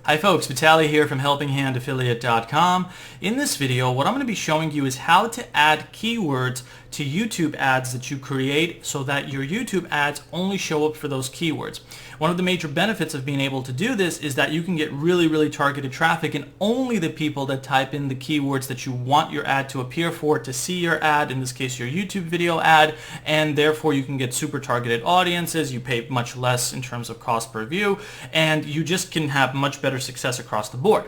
Hi folks, Vitaly here from HelpingHandAffiliate.com. In this video, what I'm going to be showing you is how to add keywords to YouTube ads that you create so that your YouTube ads only show up for those keywords. One of the major benefits of being able to do this is that you can get really targeted traffic, and only the people that type in the keywords that you want your ad to appear for to see your ad, in this case your YouTube video ad, and therefore you can get super targeted audiences. You pay much less in terms of cost per view, and you just can have much better success across the board.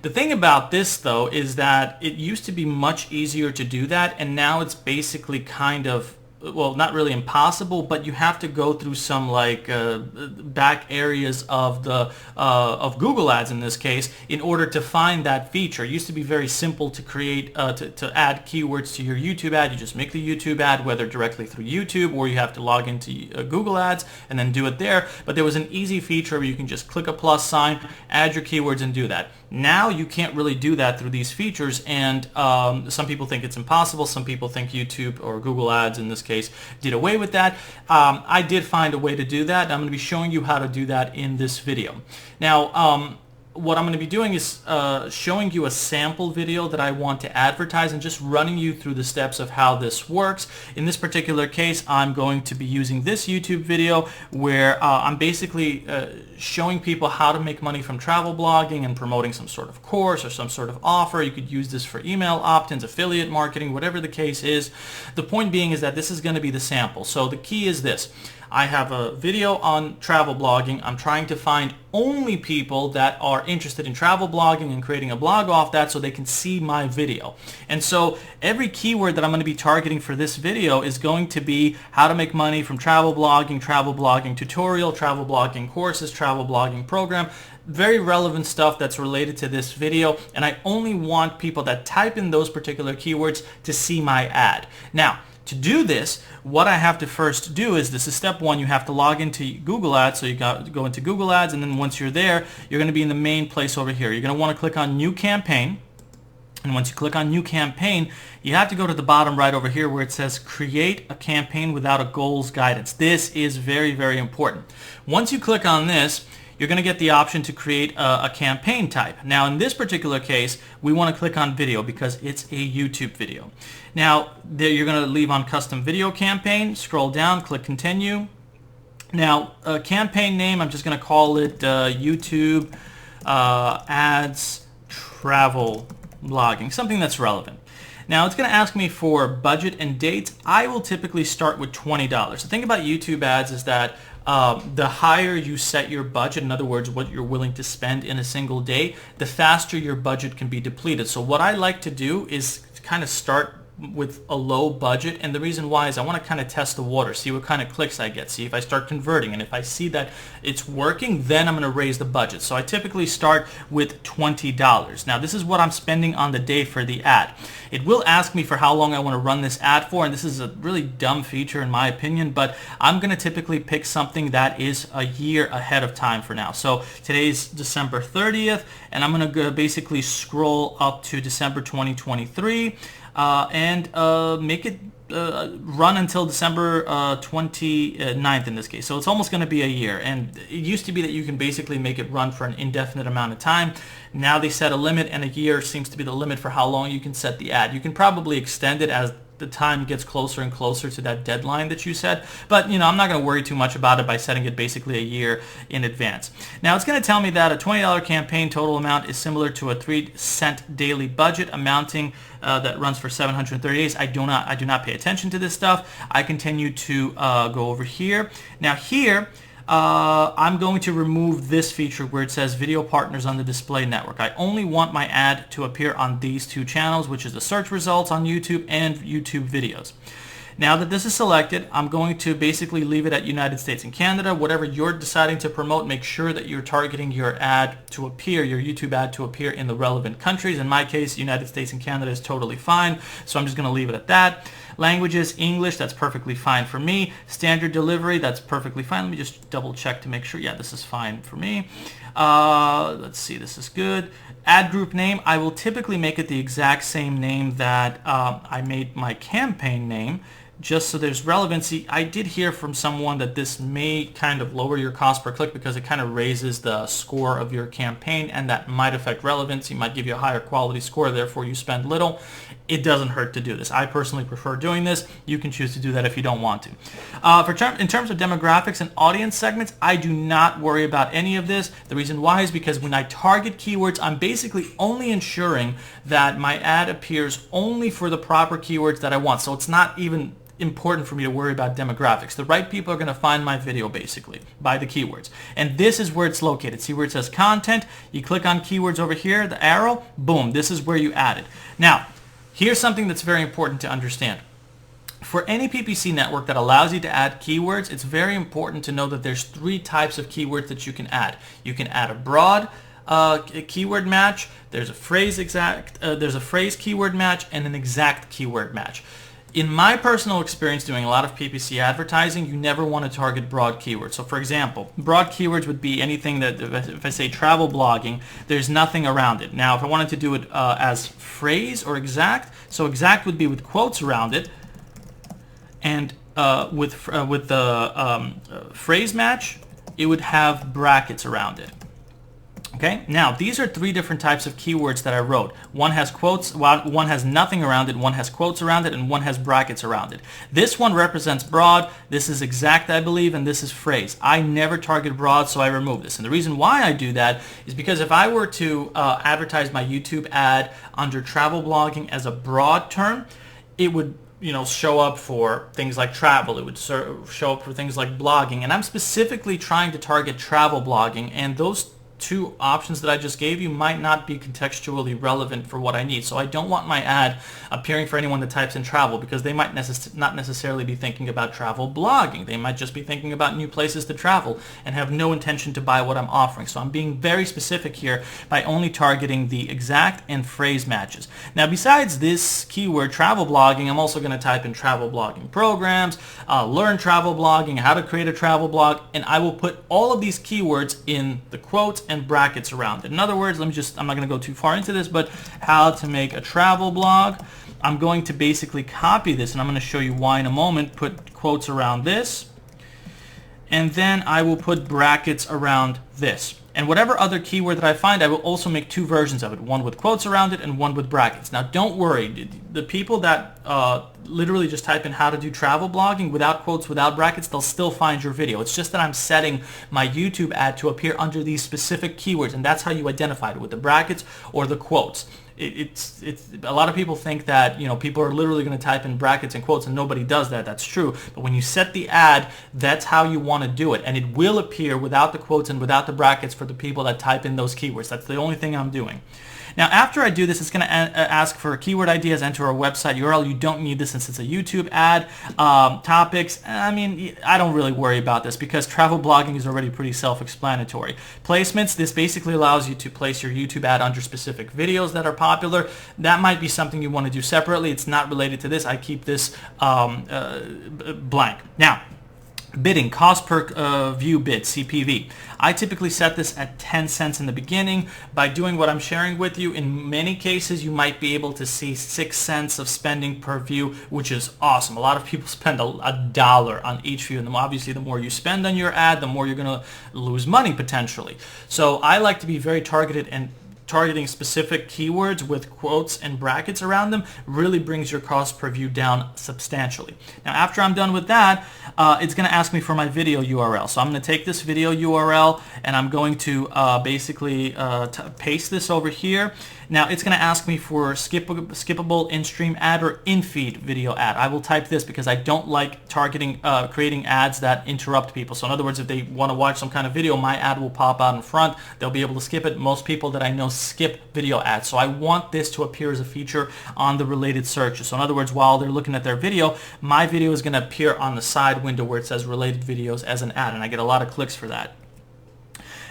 The thing about this though is that it used to be much easier to do that, and now it's basically kind of, well, not really impossible, but you have to go through some back areas of the of Google Ads in this case in order to find that feature. It used to be very simple to create to add keywords to your YouTube ad. You just make the YouTube ad, whether directly through YouTube or you have to log into Google Ads and then do it there. But there was an easy feature where you can just click a plus sign, add your keywords, and do that. Now you can't really do that through these features, and some people think it's impossible. Some people think YouTube or Google Ads in this case did away with that. I did find a way to do that. I'm going to be showing you how to do that in this video. Now, what I'm going to be doing is showing you a sample video that I want to advertise and just running you through the steps of how this works. In this particular case, I'm going to be using this YouTube video where I'm basically showing people how to make money from travel blogging and promoting some sort of course or some sort of offer. You could use this for email opt-ins, affiliate marketing, whatever the case is. The point being is that this is going to be the sample. So the key is this. I have a video on travel blogging. I'm trying to find only people that are interested in travel blogging and creating a blog off that so they can see my video. And so every keyword that I'm going to be targeting for this video is going to be how to make money from travel blogging tutorial, travel blogging courses, travel blogging program. Very relevant stuff that's related to this video, and I only want people that type in those particular keywords to see my ad. Now, to do this, what I have to first do is, this is step one, you have to log into Google Ads. So you got to go into Google Ads, and then once you're there, you're going to be in the main place over here. You're going to want to click on New Campaign. And once you click on New Campaign, you have to go to the bottom right over here where it says Create a Campaign Without a Goals Guidance. This is very important. Once you click on this, you're going to get the option to create a campaign type. Now in this particular case, we want to click on video because it's a YouTube video. Now there you're going to leave on custom video campaign, scroll down, click continue. Now campaign name, I'm just going to call it YouTube ads travel blogging, something that's relevant. Now it's going to ask me for budget and dates. I will typically start with $20. The thing about YouTube ads is that the higher you set your budget, in other words, what you're willing to spend in a single day, the faster your budget can be depleted. So what I like to do is kind of start with a low budget, and the reason why is I want to kind of test the water, see what kind of clicks I get, see if I start converting, and if I see that it's working, then I'm going to raise the budget. So I typically start with $20. Now this is what I'm spending on the day for the ad. It will ask me for how long I want to run this ad for, and this is a really dumb feature in my opinion, but I'm going to typically pick something that is a year ahead of time for now. So today's December 30th, and I'm going to basically scroll up to December 2023. And make it run until December 29th in this case. So it's almost going to be a year. And it used to be that you can basically make it run for an indefinite amount of time. Now they set a limit, and a year seems to be the limit for how long you can set the ad. You can probably extend it as the time gets closer and closer to that deadline that you set, but I'm not going to worry too much about it by setting it basically a year in advance. Now it's going to tell me that a $20 campaign total amount is similar to a 3-cent daily budget amounting that runs for 730 days. I do not pay attention to this stuff. I continue to go over here. Now here I'm going to remove this feature where it says video partners on the display network. I only want my ad to appear on these two channels, which is the search results on YouTube and YouTube videos. Now that this is selected, I'm going to basically leave it at United States and Canada. Whatever you're deciding to promote, make sure that you're targeting your ad to appear, your YouTube ad to appear in the relevant countries. In my case, United States and Canada is totally fine, so I'm just going to leave it at that. Languages, English, that's perfectly fine for me. Standard delivery, that's perfectly fine. Let me just double check to make sure. Yeah, this is fine for me. Let's see, this is good. Ad group name, I will typically make it the exact same name that I made my campaign name. just so there's relevancy. I did hear from someone that this may kind of lower your cost per click because it kind of raises the score of your campaign, and that might affect relevancy, might give you a higher quality score, therefore you spend little. It doesn't hurt to do this. I personally prefer doing this. You can choose to do that if you don't want to. In terms of demographics and audience segments, I do not worry about any of this. The reason why is because when I target keywords, I'm basically only ensuring that my ad appears only for the proper keywords that I want. So it's not even important for me to worry about demographics. The right people are going to find my video basically by the keywords. And this is where it's located. See where it says content? You click on keywords over here, the arrow, boom, this is where you add it. Now, here's something that's very important to understand. For any PPC network that allows you to add keywords, it's very important to know that there's 3 types of keywords that you can add. You can add a broad keyword match, there's a phrase keyword match, and an exact keyword match. In my personal experience doing a lot of PPC advertising, you never want to target broad keywords. So for example, broad keywords would be anything that, if I say travel blogging, there's nothing around it. Now, if I wanted to do it as phrase or exact, so exact would be with quotes around it, and with the phrase match, it would have brackets around it. Okay, now these are 3 different types of keywords that I wrote. One has quotes, one has nothing around it, one has quotes around it, and one has brackets around it. This one represents broad, this is exact, I believe, and this is phrase. I never target broad, so I remove this. And the reason why I do that is because if I were to advertise my YouTube ad under travel blogging as a broad term, it would show up for things like travel. It would show up for things like blogging. And I'm specifically trying to target travel blogging, and those 2 options that I just gave you might not be contextually relevant for what I need. So I don't want my ad appearing for anyone that types in travel, because they might not necessarily be thinking about travel blogging. They might just be thinking about new places to travel and have no intention to buy what I'm offering. So I'm being very specific here by only targeting the exact and phrase matches. Now, besides this keyword travel blogging, I'm also going to type in travel blogging programs, learn travel blogging, how to create a travel blog, and I will put all of these keywords in the quotes and brackets around it. In other words, I'm not going to go too far into this, but how to make a travel blog. I'm going to basically copy this, and I'm going to show you why in a moment. Put quotes around this, and then I will put brackets around this. And whatever other keyword that I find, I will also make 2 versions of it, one with quotes around it and one with brackets. Now, don't worry. The people that literally just type in how to do travel blogging without quotes, without brackets, they'll still find your video. It's just that I'm setting my YouTube ad to appear under these specific keywords, and that's how you identify it, with the brackets or the quotes. It's a lot of people think that people are literally going to type in brackets and quotes, and nobody does that. That's true, but when you set the ad, that's how you want to do it, and it will appear without the quotes and without the brackets for the people that type in those keywords. That's the only thing I'm doing. Now, after I do this, it's going to ask for keyword ideas, enter a website URL. You don't need this since it's a YouTube ad. Topics, I mean, I don't really worry about this because travel blogging is already pretty self-explanatory. Placements, this basically allows you to place your YouTube ad under specific videos that are popular. That might be something you want to do separately. It's not related to this. I keep this blank. Now, bidding, cost per view bid, CPV. I typically set this at 10 cents in the beginning. By doing what I'm sharing with you, in many cases you might be able to see 6 cents of spending per view, which is awesome. A lot of people spend a dollar on each view, and obviously the more you spend on your ad, the more you're going to lose money potentially. So I like to be very targeted, and targeting specific keywords with quotes and brackets around them really brings your cost per view down substantially. Now, after I'm done with that, it's going to ask me for my video URL. So I'm going to take this video URL and I'm going to basically paste this over here. Now, it's going to ask me for skippable in-stream ad or in-feed video ad. I will type this because I don't like creating ads that interrupt people. So in other words, if they want to watch some kind of video, my ad will pop out in front. They'll be able to skip it. Most people that I know skip video ads. So I want this to appear as a feature on the related searches. So in other words, while they're looking at their video, my video is going to appear on the side window where it says related videos as an ad, and I get a lot of clicks for that.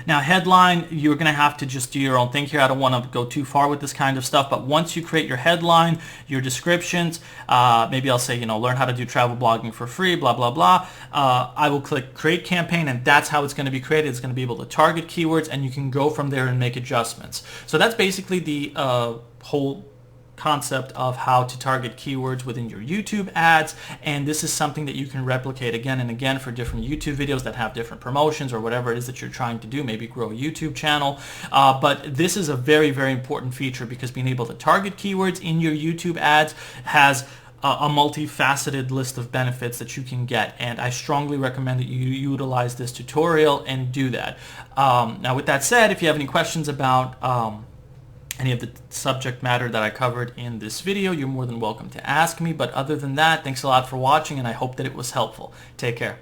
Now, headline, you're going to have to just do your own thing here. I don't want to go too far with this kind of stuff, but once you create your headline, your descriptions, maybe I'll say, learn how to do travel blogging for free, blah, blah, blah. I will click create campaign, and that's how it's going to be created. It's going to be able to target keywords, and you can go from there and make adjustments. So that's basically the whole concept of how to target keywords within your YouTube ads, and this is something that you can replicate again and again for different YouTube videos that have different promotions or whatever it is that you're trying to do, maybe grow a YouTube channel. But this is a very, very important feature, because being able to target keywords in your YouTube ads has a multifaceted list of benefits that you can get, and I strongly recommend that you utilize this tutorial and do that. Now with that said, if you have any questions about any of the subject matter that I covered in this video, you're more than welcome to ask me. But other than that, thanks a lot for watching, and I hope that it was helpful. Take care.